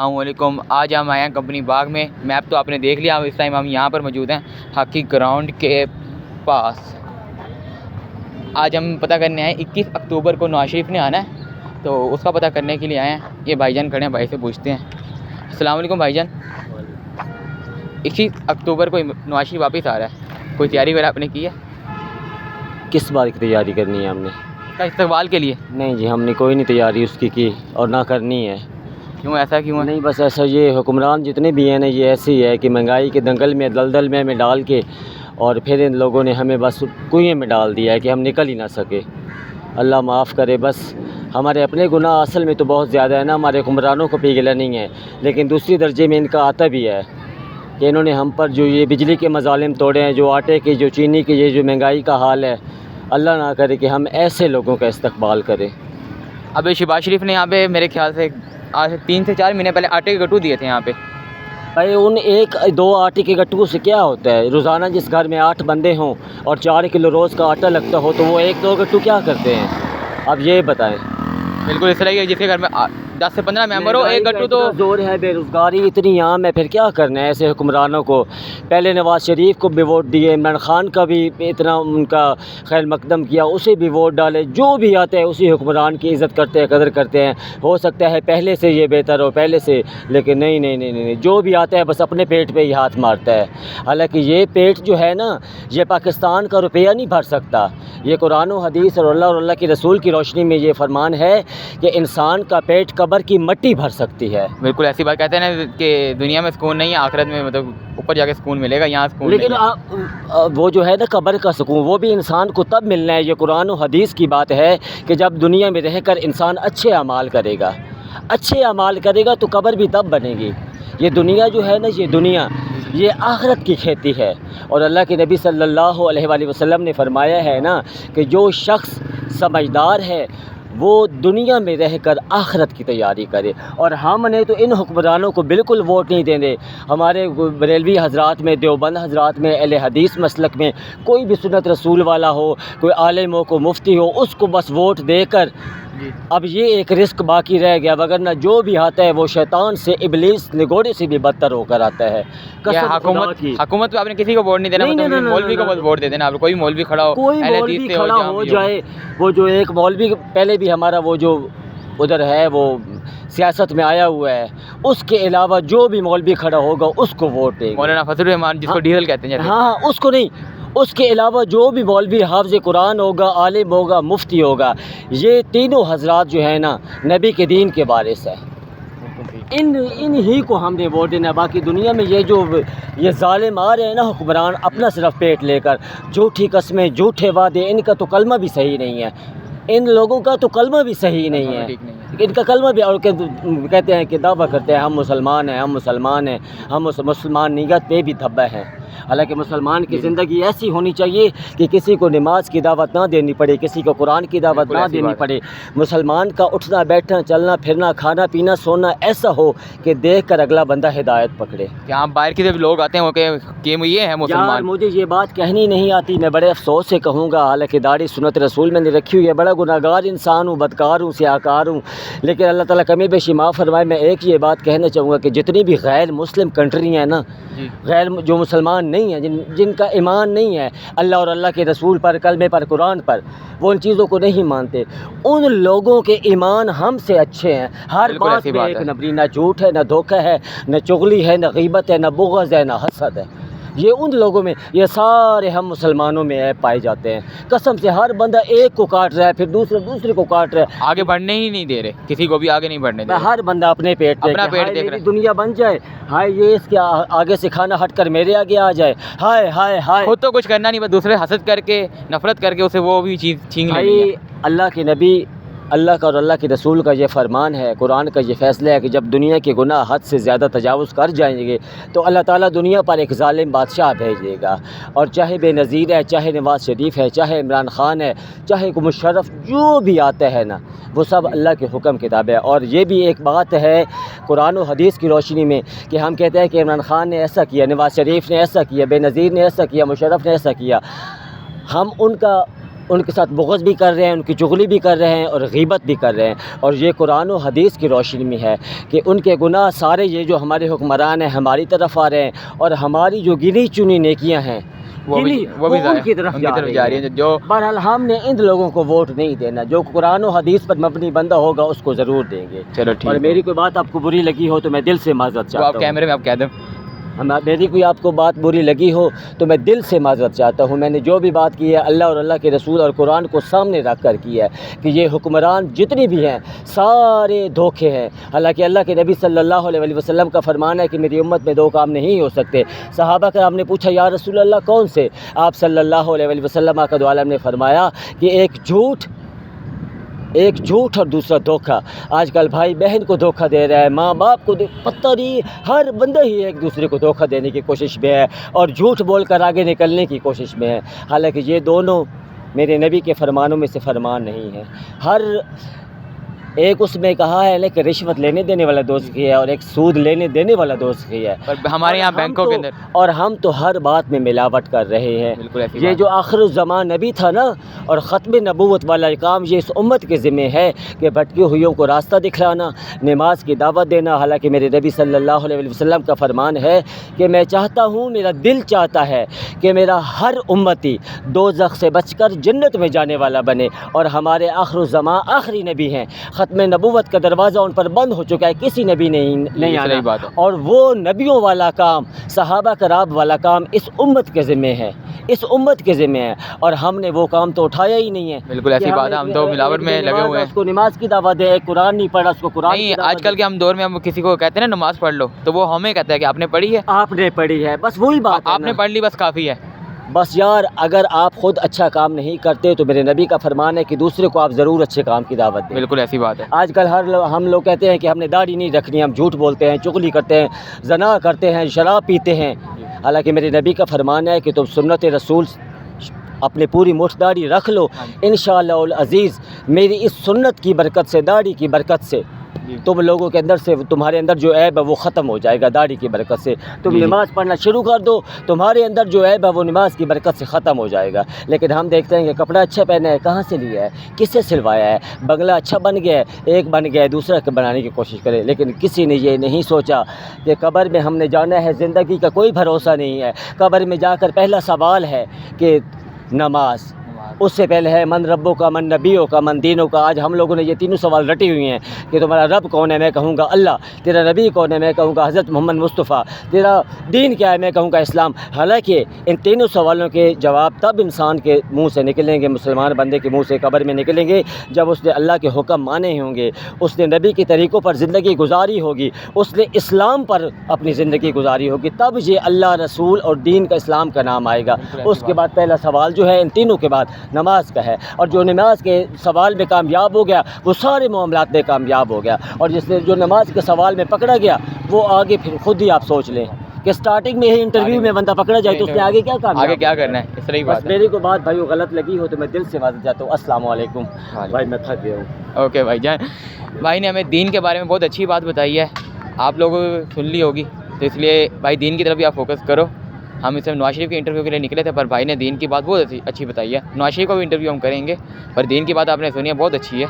السلام علیکم۔ آج ہم آئے ہیں کمپنی باغ میں۔ میپ تو آپ نے دیکھ لیا، اس ٹائم ہم یہاں پر موجود ہیں ہاکی گراؤنڈ کے پاس۔ آج ہم پتہ کرنے آئے 21 اکتوبر کو نواز شریف نے آنا ہے، تو اس کا پتہ کرنے کے لیے آئے ہیں۔ یہ بھائی جان کھڑے ہیں، بھائی سے پوچھتے ہیں۔ السلام علیکم بھائی جان۔ 21 اکتوبر کو نواز شریف واپس آ رہا ہے، کوئی تیاری وغیرہ آپ نے کی ہے؟ کس بات کی تیاری کرنی ہے ہم نے؟ اس کا استقبال کے لیے؟ نہیں جی، ہم نے کوئی نہیں تیاری اس کی اور نہ کرنی ہے۔ کیوں، ایسا کیوں ہے؟ نہیں بس ایسا، یہ حکمران جتنے بھی ہیں نا، یہ ایسے ہی ہے کہ مہنگائی کے دنگل میں دلدل میں ہمیں ڈال کے، اور پھر ان لوگوں نے ہمیں بس کنویں میں ڈال دیا ہے کہ ہم نکل ہی نہ سکے۔ اللہ معاف کرے۔ بس ہمارے اپنے گناہ اصل میں تو بہت زیادہ ہے نا، ہمارے حکمرانوں کو پگھلا نہیں ہے، لیکن دوسری درجے میں ان کا آتا بھی ہے کہ انہوں نے ہم پر جو یہ بجلی کے مظالم توڑے ہیں، جو آٹے کی، جو چینی کی، یہ جو مہنگائی کا حال ہے، اللہ نہ کرے کہ ہم ایسے لوگوں کا استقبال کریں۔ اب شہباز شریف نے یہاں پہ میرے خیال سے آج 3 سے 4 مہینے پہلے آٹے کے گٹو دیے تھے یہاں پہ۔ بھائی ان 1-2 آٹے کے گٹوں سے کیا ہوتا ہے؟ روزانہ جس گھر میں 8 بندے ہوں اور 4 کلو روز کا آٹا لگتا ہو، تو وہ 1-2 گٹو کیا کرتے ہیں؟ اب یہ بتائیں۔ بالکل اس طرح کہ جس کے گھر میں 10 سے 15 ممبر ہو، ایک گٹو تو زور ہے، بے روزگاری اتنی عام ہے، پھر کیا کرنا ہے ایسے حکمرانوں کو؟ پہلے نواز شریف کو بھی ووٹ دیے، عمران خان کا بھی اتنا ان کا خیر مقدم کیا، اسے بھی ووٹ ڈالے، جو بھی آتا ہے اسی حکمران کی عزت کرتے ہیں، قدر کرتے ہیں۔ ہو سکتا ہے پہلے سے یہ بہتر ہو، پہلے سے، لیکن نہیں، جو بھی آتا ہے بس اپنے پیٹ پہ ہی ہاتھ مارتا ہے۔ حالانکہ یہ پیٹ جو ہے نا، یہ پاکستان کا روپیہ نہیں بھر سکتا۔ یہ قرآن و حدیث اور اللہ کے رسول کی روشنی میں یہ فرمان ہے کہ انسان کا پیٹ قبر کی مٹی بھر سکتی ہے۔ بالکل ایسی بات کہتے ہیں نا کہ دنیا میں سکون نہیں ہے، آخرت میں مطلب اوپر جا کے سکون ملے گا، یہاں سکون لیکن نہیں ہے۔ وہ جو ہے نا قبر کا سکون، وہ بھی انسان کو تب ملنا ہے۔ یہ قرآن و حدیث کی بات ہے کہ جب دنیا میں رہ کر انسان اچھے اعمال کرے گا، اچھے اعمال کرے گا تو قبر بھی تب بنے گی۔ یہ دنیا جو ہے نا، یہ دنیا یہ آخرت کی کھیتی ہے، اور اللہ کے نبی صلی اللہ علیہ وآلہ وسلم نے فرمایا ہے نا کہ جو شخص سمجھدار ہے وہ دنیا میں رہ کر آخرت کی تیاری کرے۔ اور ہم نے تو ان حکمرانوں کو بالکل ووٹ نہیں دینے۔ ہمارے بریلوی حضرات میں، دیوبند حضرات میں، اہل حدیث مسلک میں کوئی بھی سنت رسول والا ہو، کوئی عالم ہو، کوئی مفتی ہو، اس کو بس ووٹ دے کر اب یہ ایک رزق باقی رہ گیا، وگرنہ جو بھی آتا ہے وہ شیطان سے، ابلیس نگوڑے سے بھی بدتر ہو کر آتا ہے۔ حکومت پہ آپ نے کسی کو ووٹ نہیں دینا، مطلب مولوی کو بس ووٹ دے دینا۔ کوئی مولوی کھڑا ہو، کوئی مولوی کھڑا ہو جائے، وہ جو ایک مولوی پہلے بھی ہمارا وہ جو ادھر ہے وہ سیاست میں آیا ہوا ہے، اس کے علاوہ جو بھی مولوی کھڑا ہوگا اس کو ووٹ دے گا۔ مولانا فضل الرحمان جس کو ڈیزل کہتے ہیں، ہاں اس کو نہیں، اس کے علاوہ جو بھی مولوی حافظ قرآن ہوگا، عالم ہوگا، مفتی ہوگا، یہ تینوں حضرات جو ہیں نا نبی کے دین کے وارث ہیں۔ ان ہی کو ہم نے ووٹ دینا۔ باقی دنیا میں یہ ظالم آ رہے ہیں نا حکمران، اپنا صرف پیٹ لے کر، جھوٹی قسمیں، جھوٹے وعدے، ان کا تو کلمہ بھی صحیح نہیں ہے، ان لوگوں کا تو کلمہ بھی صحیح نہیں ہے، ان کا کلمہ بھی، اور کہتے ہیں کہ دعویٰ کرتے ہیں ہم مسلمان ہیں، ہم مسلمان ہیں، ہم مسلمانیت پہ بھی دھبا ہیں۔ حالانکہ مسلمان کی زندگی ایسی ہونی چاہیے کہ کسی کو نماز کی دعوت نہ دینی پڑے، کسی کو قرآن کی دعوت نہ دینی پڑے۔ مسلمان کا اٹھنا بیٹھنا، چلنا پھرنا، کھانا پینا، سونا ایسا ہو کہ دیکھ کر اگلا بندہ ہدایت پکڑے۔ یہاں باہر کی طرف لوگ آتے ہیں وہ کہ یہ ہے مسلمان۔ یار مجھے یہ بات کہنی نہیں آتی، میں بڑے افسوس سے کہوں گا، حالانکہ داڑھی سنت رسول میں نے رکھی ہوئی ہے، بڑا گناہگار انسان ہوں، بدکار ہوں، سیاہکار ہوں، لیکن اللہ تعالیٰ کمی بیشی معاف فرمائے۔ میں ایک یہ بات کہنا چاہوں گا کہ جتنی بھی غیر مسلم کنٹری ہیں نا، غیر جو مسلمان نہیں ہیں، جن کا ایمان نہیں ہے اللہ اور اللہ کے رسول پر، کلمے پر، قرآن پر، وہ ان چیزوں کو نہیں مانتے، ان لوگوں کے ایمان ہم سے اچھے ہیں۔ ہر بات میں ایک نبری، نہ جھوٹ ہے، نہ دھوکہ ہے، نہ چغلی ہے، نہ غیبت ہے، نہ بغض ہے، نہ حسد ہے۔ یہ ان لوگوں میں، یہ سارے ہم مسلمانوں میں عیب پائے جاتے ہیں۔ قسم سے ہر بندہ ایک کو کاٹ رہا ہے، پھر دوسرے کو کاٹ رہا ہے، آگے بڑھنے ہی نہیں دے رہے، کسی کو بھی آگے نہیں بڑھنے دے رہے۔ ہر بندہ اپنے پیٹ پہ، اپنا پیٹ دیکھ رہا ہے، دنیا بن جائے، ہائے یہ اس کے آگے سے کھانا ہٹ کر میرے آگے آ جائے، ہائے ہائے ہائے۔ خود تو کچھ کرنا نہیں، بس دوسرے حسد کر کے، نفرت کر کے اسے وہ بھی چیز چھین لینی ہے۔ اللہ کے نبی، اللہ کا اور اللہ کے رسول کا یہ فرمان ہے، قرآن کا یہ فیصلہ ہے کہ جب دنیا کے گناہ حد سے زیادہ تجاوز کر جائیں گے تو اللہ تعالیٰ دنیا پر ایک ظالم بادشاہ بھیج دے گا، اور چاہے بے نظیر ہے، چاہے نواز شریف ہے، چاہے عمران خان ہے، چاہے کوئی مشرف، جو بھی آتا ہے نا، وہ سب اللہ کے حکم کتاب ہے۔ اور یہ بھی ایک بات ہے قرآن و حدیث کی روشنی میں کہ ہم کہتے ہیں کہ عمران خان نے ایسا کیا، نواز شریف نے ایسا کیا، بے نظیر نے ایسا کیا، مشرف نے ایسا کیا، ہم ان کا ان کے ساتھ بغض بھی کر رہے ہیں، ان کی چغلی بھی کر رہے ہیں اور غیبت بھی کر رہے ہیں. اور یہ قرآن و حدیث کی روشنی میں ہے کہ ان کے گناہ سارے یہ جو ہمارے حکمران ہیں ہماری طرف آ رہے ہیں، اور ہماری جو گنی چنی نیکیاں ہیں وہ بھی ان کی طرف جا رہی ہیں. جو بہرحال ہم نے ان لوگوں کو ووٹ نہیں دینا، جو قرآن و حدیث پر مبنی بندہ ہوگا اس کو ضرور دیں گے. چلو ٹھیک اور ہے. میری کوئی بات آپ کو بری لگی ہو تو میں دل سے معذرت وہ چاہتا آپ ہوں. کیمرے میں آپ کہہ دیں. میری کوئی آپ کو بات بری لگی ہو تو میں دل سے معذرت چاہتا ہوں. میں نے جو بھی بات کی ہے اللہ اور اللہ کے رسول اور قرآن کو سامنے رکھ کر کی ہے کہ یہ حکمران جتنی بھی ہیں سارے دھوکے ہیں. حالانکہ اللہ کے نبی صلی اللہ علیہ وسلم کا فرمان ہے کہ میری امت میں 2 کام نہیں ہو سکتے. صحابہ کرام نے پوچھا یا رسول اللہ کون سے؟ آپ صلی اللہ علیہ وسلم کا عالم نے فرمایا کہ ایک جھوٹ اور دوسرا دھوکہ. آج کل بھائی بہن کو دھوکہ دے رہا ہے، ماں باپ کو پتہ نہیں، ہر بندہ ہی ایک دوسرے کو دھوکہ دینے کی کوشش میں ہے اور جھوٹ بول کر آگے نکلنے کی کوشش میں ہے. حالانکہ یہ دونوں میرے نبی کے فرمانوں میں سے فرمان نہیں ہیں. ہر ایک اس میں کہا ہے کہ رشوت لینے دینے والا دوست کی ہے اور ایک سود لینے دینے والا دوست کی ہے. اور ہمارے یہاں بینکوں کے اندر اور ہم تو ہر بات میں ملاوٹ کر رہے ہیں. بالکل ایسی یہ بات. جو آخر الزمان نبی تھا نا، اور ختم نبوت والا کام یہ اس امت کے ذمہ ہے کہ بھٹکی ہوئیوں کو راستہ دکھلانا، نماز کی دعوت دینا. حالانکہ میرے نبی صلی اللہ علیہ وسلم کا فرمان ہے کہ میں چاہتا ہوں، میرا دل چاہتا ہے کہ میرا ہر امتی دوزخ سے بچ کر جنت میں جانے والا بنے. اور ہمارے آخر الزمان آخری نبی ہیں، ختم نبوت کا دروازہ ان پر بند ہو چکا ہے، کسی نبی نہیں آنا. اور وہ نبیوں والا کام، صحابہ کرام والا کام اس امت کے ذمہ ہے، اس امت کے ذمہ ہے. اور ہم نے وہ کام تو اٹھایا ہی نہیں ہے. بالکل ایسی بات ہے. ہم تو ملاوٹ میں لگے ہوئے ہیں. اس کو نماز کی دعوت دے، قرآن نہیں پڑھا اس کو قرآن کی نہیں. دعوت آج کل کے ہم دور میں ہم کسی کو کہتے ہیں نا نماز پڑھ لو تو وہ ہمیں کہتا ہے کہ آپ نے پڑھی ہے، آپ نے پڑھی ہے، بس وہی بات ہے. آپ نے پڑھ لی بس کافی ہے. بس یار اگر آپ خود اچھا کام نہیں کرتے تو میرے نبی کا فرمان ہے کہ دوسرے کو آپ ضرور اچھے کام کی دعوت دیں. بالکل ایسی بات ہے. آج کل ہم لوگ کہتے ہیں کہ ہم نے داڑھی نہیں رکھنی، ہم جھوٹ بولتے ہیں، چغلی کرتے ہیں، زنا کرتے ہیں، شراب پیتے ہیں. حالانکہ میرے نبی کا فرمان ہے کہ تم سنت رسول اپنے پوری مٹھ داڑھی رکھ لو، انشاءاللہ العزیز میری اس سنت کی برکت سے، داڑھی کی برکت سے تم لوگوں کے اندر سے، تمہارے اندر جو عیب ہے وہ ختم ہو جائے گا. داڑھی کی برکت سے تم نماز پڑھنا شروع کر دو، تمہارے اندر جو عیب ہے وہ نماز کی برکت سے ختم ہو جائے گا. لیکن ہم دیکھتے ہیں کہ کپڑا اچھا پہنا ہے، کہاں سے لیا ہے، کس سے سلوایا ہے، بنگلہ اچھا بن گیا ہے، ایک بن گیا ہے دوسرا بنانے کی کوشش کرے. لیکن کسی نے یہ نہیں سوچا کہ قبر میں ہم نے جانا ہے، زندگی کا کوئی بھروسہ نہیں ہے. قبر میں جا کر پہلا سوال ہے کہ نماز، اس سے پہلے ہے من ربوں کا، من نبیوں کا، من دینوں کا. آج ہم لوگوں نے یہ تینوں سوال رٹے ہوئے ہیں کہ تمہارا رب کون ہے، میں کہوں گا اللہ. تیرا نبی کون ہے، میں کہوں گا حضرت محمد مصطفیٰ. تیرا دین کیا ہے، میں کہوں گا اسلام. حالانکہ ان تینوں سوالوں کے جواب تب انسان کے منہ سے نکلیں گے، مسلمان بندے کے منہ سے قبر میں نکلیں گے جب اس نے اللہ کے حکم مانے ہوں گے، اس نے نبی کے طریقوں پر زندگی گزاری ہوگی، اس نے اسلام پر اپنی زندگی گزاری ہوگی. تب یہ اللہ، رسول اور دین کا، اسلام کا نام آئے گا. اس کے بعد پہلا سوال جو ہے ان تینوں کے بعد نماز کا ہے. اور جو نماز کے سوال میں کامیاب ہو گیا وہ سارے معاملات میں کامیاب ہو گیا. اور جس نے جو نماز کے سوال میں پکڑا گیا وہ آگے پھر خود ہی آپ سوچ لیں کہ سٹارٹنگ میں ہی انٹرویو میں بندہ پکڑا جائے تو اس نے آگے کیا کام، آگے کیا کرنا ہے. اس طرح ہی بس بات ہے. میری کو بات بھائیو غلط لگی ہو تو میں دل سے معذرت چاہتا ہوں. السلام علیکم بھائی، میں تھک گیا ہوں. اوکے بھائی جان. بھائی نے ہمیں دین کے بارے میں بہت اچھی بات بتائی ہے، آپ لوگوں کو سن لی ہوگی، تو اس لیے بھائی دین کی طرف بھی آپ فوکس کرو. ہم اس میں نواز شریف کے انٹرویو کے لیے نکلے تھے پر بھائی نے دین کی بات بہت اچھی بتائی ہے. نواز شریف کو بھی انٹرویو ہم کریں گے پر دین کی بات آپ نے سنی ہے، بہت اچھی ہے.